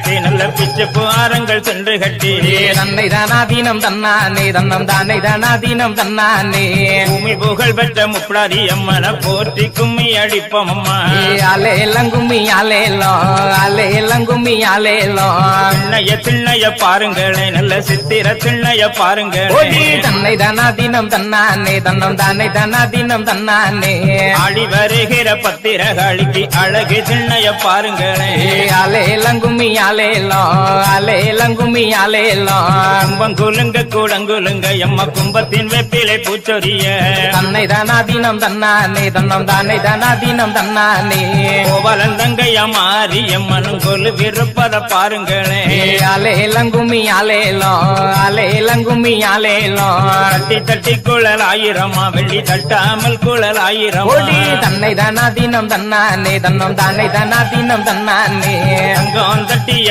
கட்டி நல்ல பிச்சப்பு ஆரங்கள் சென்று கட்டி தன்னை தானாதீனம் தன்னானே தன்னம் தானே தானாதீனம் தன்னானே பூமி புகழ் பெற்ற முப்படாரி அம்மனை போற்றி கும்மி அடிப்போம் அம்மா அலேலம் கும்மி அலேலம் அலேலம் கும்மி அலேலம் திண்ணைய பாருங்களே நல்ல சித்திர திண்ணைய பாருங்களே தன்னை தானாதீனம் தன்னானே தன்னம் தானே தானாதீனம் தன்னானே ஆடி வருகிற பத்திரகாளிக்கு அழகு திண்ணைய பாருங்களே அலேலம் கும்மி அலேலம் அலேலம் கும்மி அலேலம் கும்பங்குலுங்க கூடங்குலுங்க எம்ம கும்பத்தின் வெப்பிலை பூச்சொரிய தன்னை தானாதீனம் தன்னானே தன்னம் தானே தானாதீனம் தன்னானே கோவலந்தங்கையா மாறி எம்மனும் கொலு விருப்பத பாருங்களே அலேலம் கும்மி அலேலம் அலேலம் கும்மி அலேலம் தட்டி தட்டி குழல் ஆயிரமா வெள்ளி தட்டாமல் குழல் ஆயிரம் தன்னை தானாதீனம் தன்னானே தன்னம் தானே தானாதீனம் தன்னானே தங்கம் தட்டிய